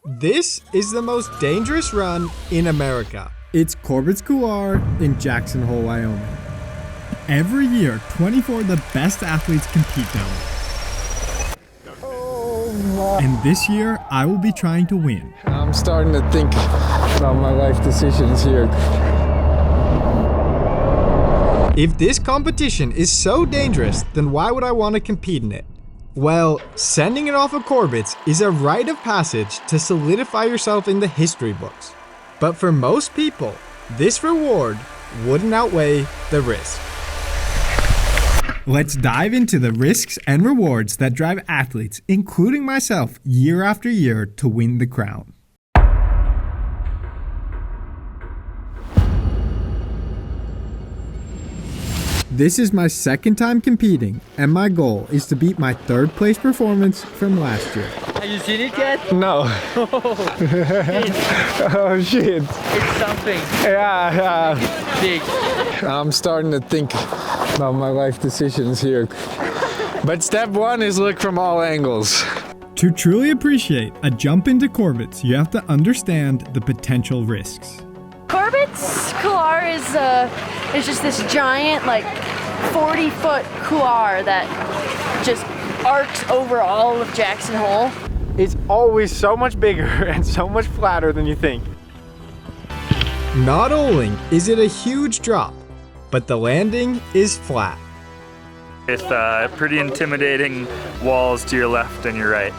This is the most dangerous run in America. It's Corbet's Couloir in Jackson Hole, Wyoming. Every year, 24 of the best athletes compete down there. And this year, I will be trying to win. I'm starting to think about my life decisions here. If this competition is so dangerous, then why would I want to compete in it? Well, sending it off of Corbets is a rite of passage to solidify yourself in the history books. But for most people, this reward wouldn't outweigh the risk. Let's dive into the risks and rewards that drive athletes, including myself, year after year to win the crown. This is my second time competing, and my goal is to beat my third place performance from last year. Have you seen it yet? No. Oh shit. It's something. Yeah. Big. I'm starting to think about my life decisions here. But step one is look from all angles. To truly appreciate a jump into Corbets, you have to understand the potential risks. Corbet's Couloir is just this giant, 40-foot couloir that just arcs over all of Jackson Hole. It's always so much bigger and so much flatter than you think. Not only is it a huge drop, but the landing is flat. With pretty intimidating walls to your left and your right.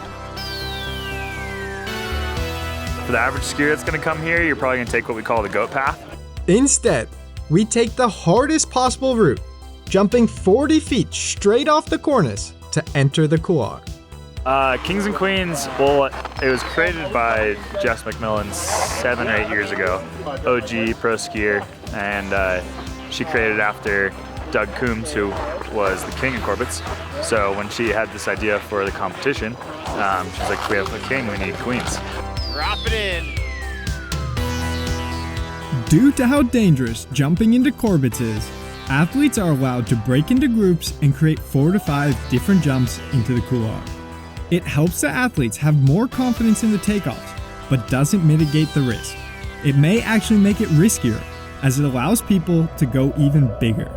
For the average skier that's going to come here, you're probably going to take what we call the goat path. Instead, we take the hardest possible route, jumping 40 feet straight off the cornice to enter the couloir. Kings and Queens, well, it was created by Jess McMillan 7 or 8 years ago. OG pro skier, and she created it after Doug Coombs, who was the king of Corbets. So when she had this idea for the competition, she's like, we have a king, we need queens. Drop it in. Due to how dangerous jumping into Corbets is, athletes are allowed to break into groups and create 4 to 5 different jumps into the couloir. It helps the athletes have more confidence in the takeoffs, but doesn't mitigate the risk. It may actually make it riskier, as it allows people to go even bigger.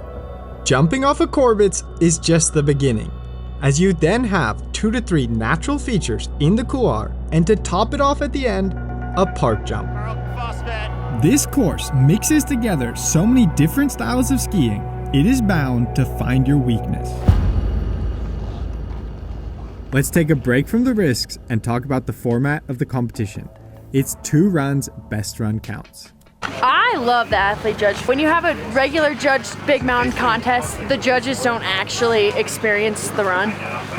Jumping off of Corbets is just the beginning, as you then have 2 to 3 natural features in the couloir, and to top it off at the end, a park jump. This course mixes together so many different styles of skiing, it is bound to find your weakness. Let's take a break from the risks and talk about the format of the competition. It's 2 runs, best run counts. I love the athlete judge. When you have a regular judged big mountain contest, the judges don't actually experience the run,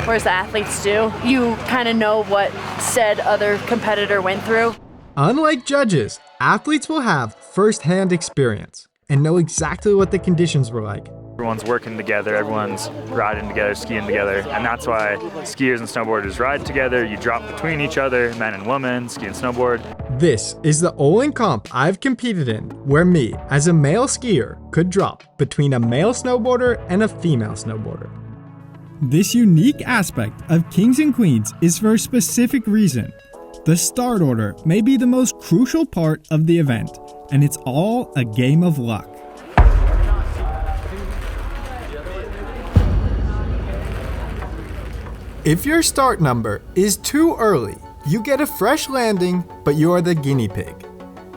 whereas the athletes do. You kind of know what said other competitor went through. Unlike judges, athletes will have first-hand experience and know exactly what the conditions were like. Everyone's working together, everyone's riding together, skiing together, and that's why skiers and snowboarders ride together. You drop between each other, men and women, ski and snowboard. This is the only comp I've competed in where me, as a male skier, could drop between a male snowboarder and a female snowboarder. This unique aspect of Kings and Queens is for a specific reason. The start order may be the most crucial part of the event, and it's all a game of luck. If your start number is too early, you get a fresh landing, but you are the guinea pig.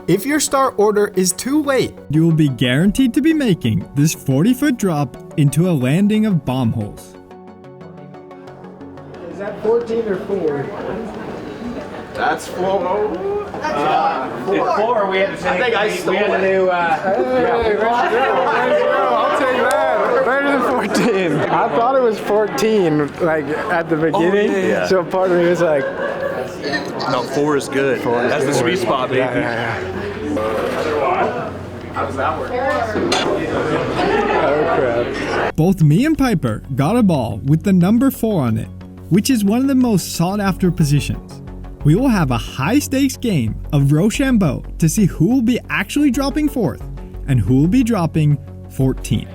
If your start order is too late, you will be guaranteed to be making this 40-foot drop into a landing of bomb holes. Is that 14 or 4? That's 4. It's 4. We had to I think I stole it. I'll take that. Better than 14. I thought it was 14, at the beginning. Yeah. So part of me was like, No, 4 is good. That's the sweet spot, baby. yeah. How does that work? Oh crap. Both me and Piper got a ball with the number 4 on it, which is one of the most sought after positions. We will have a high stakes game of Rochambeau to see who will be actually dropping 4th and who will be dropping 14th.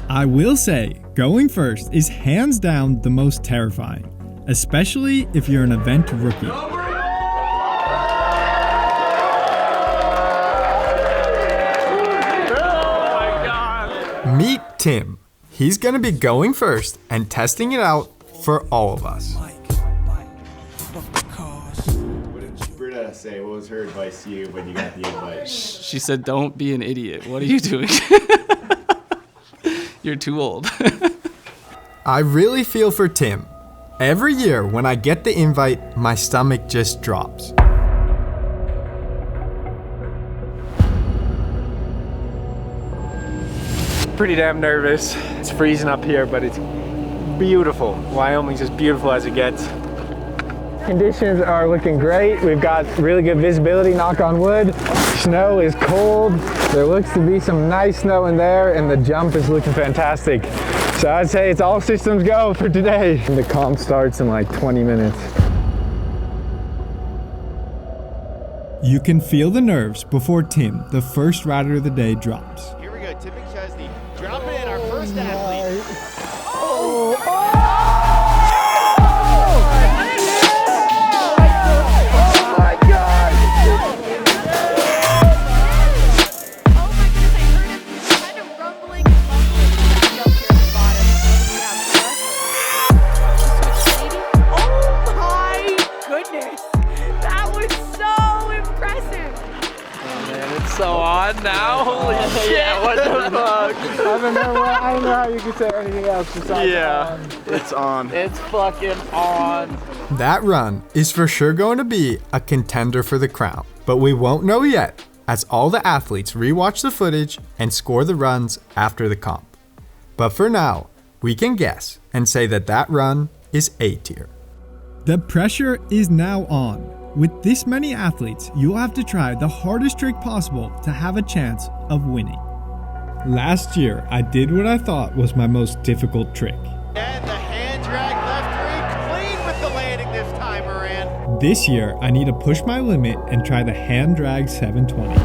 I will say, Going first is hands down the most terrifying, especially if you're an event rookie. Meet Tim. He's gonna be going first and testing it out for all of us. What did Britta say? What was her advice to you when you got the invite? She said, "Don't be an idiot. What are you doing? You're too old." I really feel for Tim. Every year when I get the invite, my stomach just drops. Pretty damn nervous. It's freezing up here, but it's beautiful. Wyoming's as beautiful as it gets. Conditions are looking great. We've got really good visibility, knock on wood. Snow is cold. There looks to be some nice snow in there, and the jump is looking fantastic. So I'd say it's all systems go for today. And the comp starts in like 20 minutes. You can feel the nerves before Tim, the first rider of the day, drops. Here we go, Tim McChesney. Dropping in our first athlete. So on now, holy shit! What the fuck? I don't know how you can say anything else besides It's on. It's fucking on. That run is for sure going to be a contender for the crown, but we won't know yet as all the athletes rewatch the footage and score the runs after the comp. But for now, we can guess and say that that run is A tier. The pressure is now on. With this many athletes, you'll have to try the hardest trick possible to have a chance of winning. Last year, I did what I thought was my most difficult trick. And the hand drag left rig, clean with the landing this time, Moran. This year, I need to push my limit and try the hand drag 720.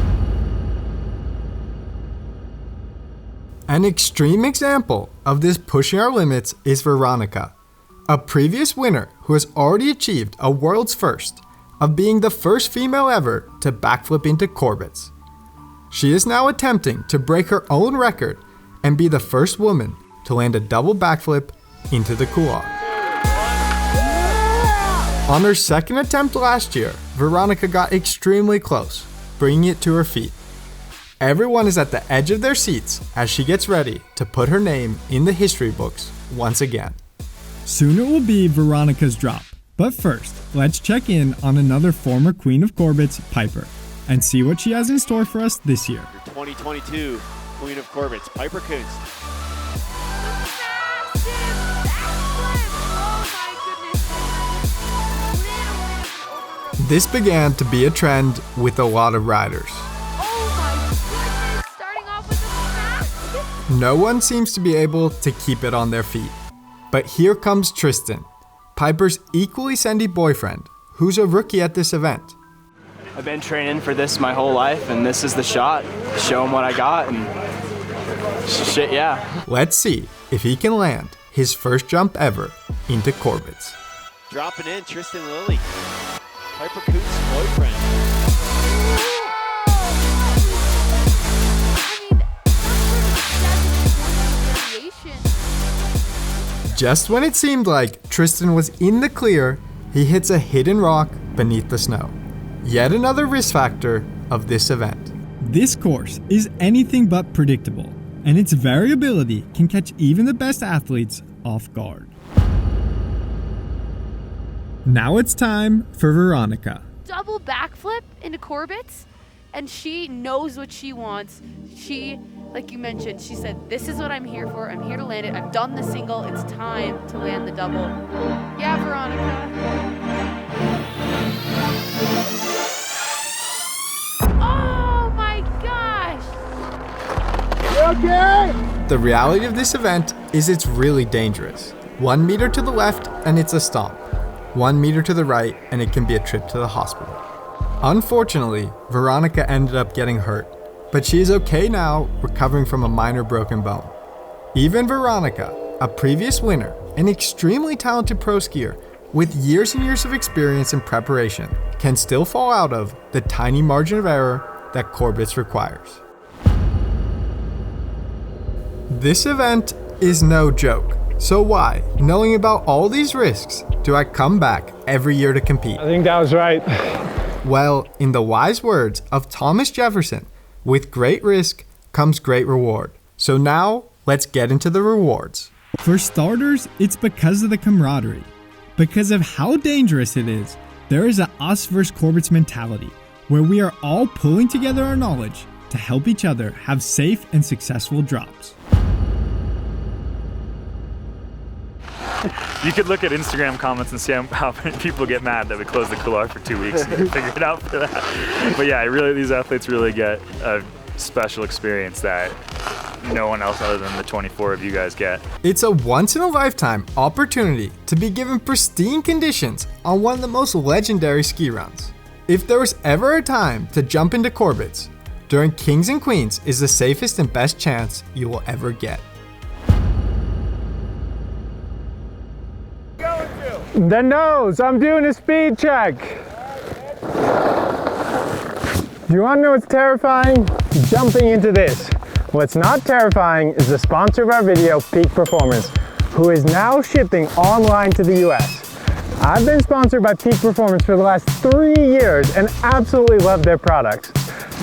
An extreme example of this pushing our limits is Veronica, a previous winner who has already achieved a world's first of being the first female ever to backflip into Corbets. She is now attempting to break her own record and be the first woman to land a double backflip into the Couloir. On her second attempt last year, Veronica got extremely close, bringing it to her feet. Everyone is at the edge of their seats as she gets ready to put her name in the history books once again. Soon it will be Veronica's drop. But first, let's check in on another former Queen of Corbets, Piper, and see what she has in store for us this year. Your 2022 Queen of Corbets, Piper Kunst. This began to be a trend with a lot of riders. No one seems to be able to keep it on their feet. But here comes Tristan, Piper's equally sendy boyfriend, who's a rookie at this event. I've been training for this my whole life, and this is the shot. Show him what I got, and shit, yeah. Let's see if he can land his first jump ever into Corbets. Dropping in, Tristan Lilly. Piper Kunst's boyfriend. Just when it seemed like Tristan was in the clear, he hits a hidden rock beneath the snow. Yet another risk factor of this event. This course is anything but predictable, and its variability can catch even the best athletes off guard. Now it's time for Veronica. Double backflip into Corbets, and she knows what she wants. She, like you mentioned, she said, this is what I'm here for. I'm here to land it. I've done the single. It's time to land the double. Yeah, Veronica. Oh my gosh. Okay! The reality of this event is it's really dangerous. 1 meter to the left and it's a stomp. 1 meter to the right and it can be a trip to the hospital. Unfortunately, Veronica ended up getting hurt, but she is okay now, recovering from a minor broken bone. Even Veronica, a previous winner, an extremely talented pro skier with years and years of experience and preparation, can still fall out of the tiny margin of error that Corbets requires. This event is no joke. So why, knowing about all these risks, do I come back every year to compete? I think that was right. Well, in the wise words of Thomas Jefferson, with great risk comes great reward. So now, let's get into the rewards. For starters, it's because of the camaraderie. Because of how dangerous it is, there is a us versus Corbets mentality, where we are all pulling together our knowledge to help each other have safe and successful drops. You could look at Instagram comments and see how many people get mad that we closed the couloir for 2 weeks and figure it out for that. But yeah, really, these athletes really get a special experience that no one else other than the 24 of you guys get. It's a once-in-a-lifetime opportunity to be given pristine conditions on one of the most legendary ski runs. If there was ever a time to jump into Corbets, during Kings and Queens is the safest and best chance you will ever get. The nose, I'm doing a speed check. Do you want to know what's terrifying? Jumping into this. What's not terrifying is the sponsor of our video, Peak Performance, who is now shipping online to the US. I've been sponsored by Peak Performance for the last 3 years and absolutely love their products.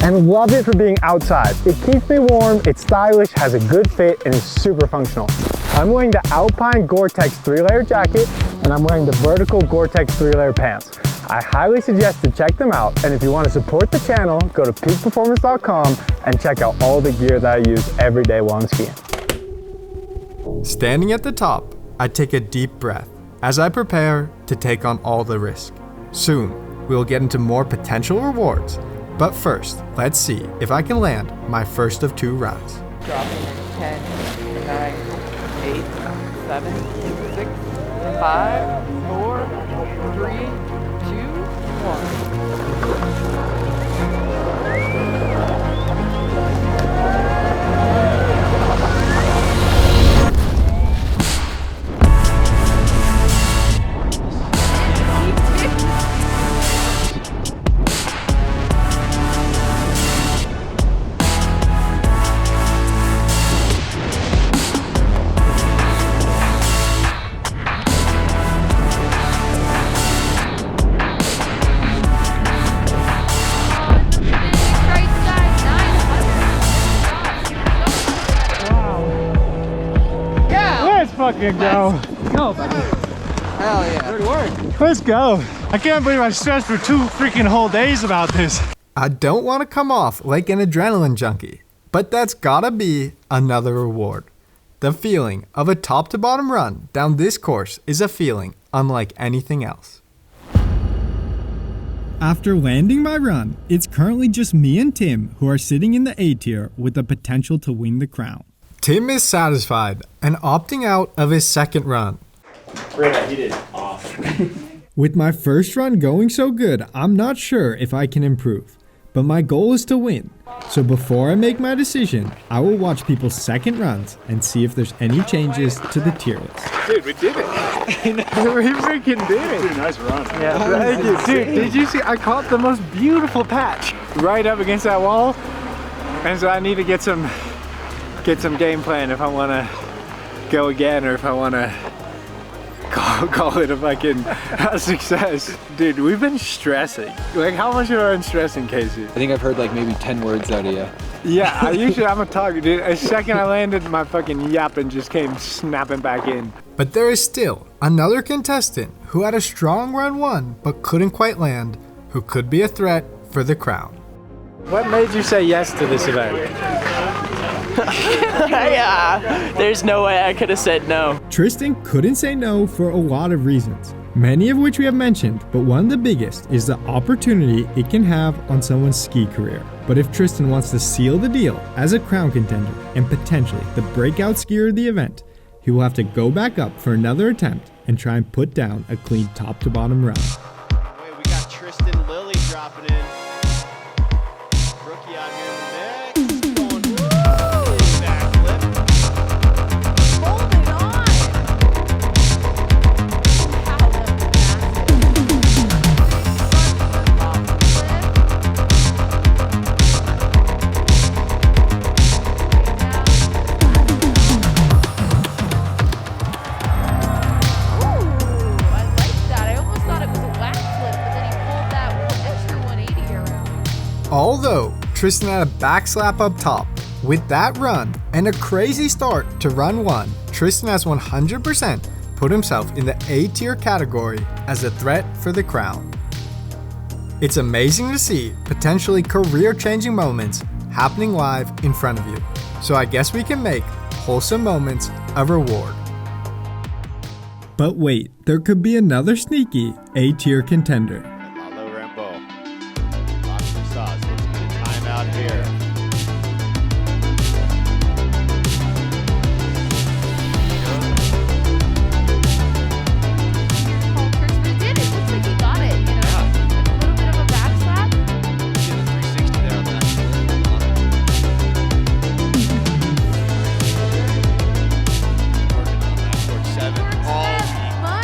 And love it for being outside. It keeps me warm, it's stylish, has a good fit, and is super functional. I'm wearing the Alpine Gore-Tex 3-layer jacket, and I'm wearing the vertical Gore-Tex 3-layer pants. I highly suggest to check them out, and if you want to support the channel, go to peakperformance.com and check out all the gear that I use every day while I'm skiing. Standing at the top, I take a deep breath as I prepare to take on all the risk. Soon, we will get into more potential rewards, but first, let's see if I can land my first of 2 runs. Dropping in 10, 9, 8, 7, 6, 5, 4, 3, 2, 1. Fucking go. Go, buddy. Hell yeah. Good work. Let's go. I can't believe I stressed for 2 freaking whole days about this. I don't want to come off like an adrenaline junkie, but that's gotta be another reward. The feeling of a top to bottom run down this course is a feeling unlike anything else. After landing my run, it's currently just me and Tim who are sitting in the A tier with the potential to win the crown. Tim is satisfied and opting out of his second run. Brenda, he did awesome. With my first run going so good, I'm not sure if I can improve, but my goal is to win. So before I make my decision, I will watch people's second runs and see if there's any changes to the tier list. Dude, we did it. We freaking did it. Dude, nice run. Yeah, thank you. Dude, did you see? I caught the most beautiful patch right up against that wall. And so I need to get some game plan if I want to go again or if I want to call it a fucking success. Dude, we've been stressing. Like, how much have I been stressing, Casey? I think I've heard like maybe 10 words out of you. Yeah, I'm a talker, dude. The second I landed, my fucking yapping just came snapping back in. But there is still another contestant who had a strong run 1 but couldn't quite land, who could be a threat for the crown. What made you say yes to this event? Yeah, there's no way I could have said no. Tristan couldn't say no for a lot of reasons, many of which we have mentioned, but one of the biggest is the opportunity it can have on someone's ski career. But if Tristan wants to seal the deal as a crown contender and potentially the breakout skier of the event, he will have to go back up for another attempt and try and put down a clean top to bottom run. We got Tristan Lilly dropping in. Rookie out here in the mix. Going backflip. Hold it on. Although Tristan had a back slap up top, with that run and a crazy start to run 1, Tristan has 100% put himself in the A tier category as a threat for the crown. It's amazing to see potentially career-changing moments happening live in front of you, so I guess we can make wholesome moments a reward. But wait, there could be another sneaky A tier contender. Malo Rambo. Lots of sauce. Let's get a timeout here. Tristan did. It looks like he got it, you know? A little bit of a back slap. Did a 360 there on that. Working on that towards 7.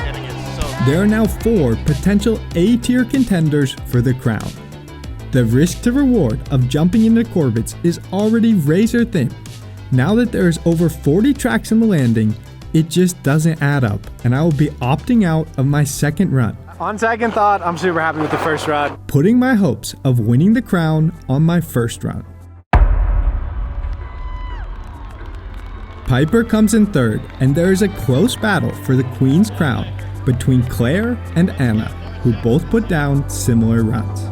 Getting it so There are now 4 potential A tier contenders for the crown. The risk to reward of jumping into Corbets is already razor thin. Now that there is over 40 tracks in the landing, it just doesn't add up, and I will be opting out of my second run, On second thought, I'm super happy with the first run. putting my hopes of winning the crown on my first run. Piper comes in third, and there is a close battle for the Queen's crown between Claire and Anna, who both put down similar runs.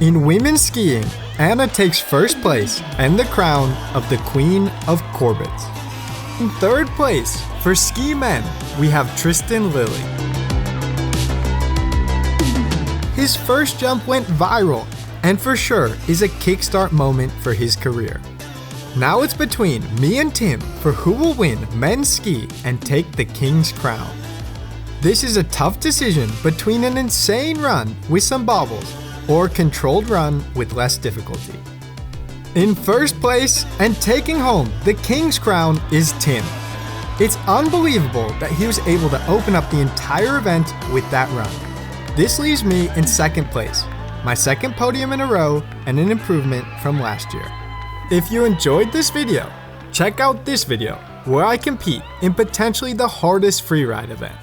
In women's skiing, Anna takes first place and the crown of the Queen of Corbets. In third place, for ski men, we have Tristan Lilly. His first jump went viral, and for sure is a kickstart moment for his career. Now it's between me and Tim for who will win men's ski and take the King's crown. This is a tough decision between an insane run with some bobbles or a controlled run with less difficulty. In first place and taking home the King's crown is Tim. It's unbelievable that he was able to open up the entire event with that run. This leaves me in second place, my second podium in a row and an improvement from last year. If you enjoyed this video, check out this video where I compete in potentially the hardest freeride event.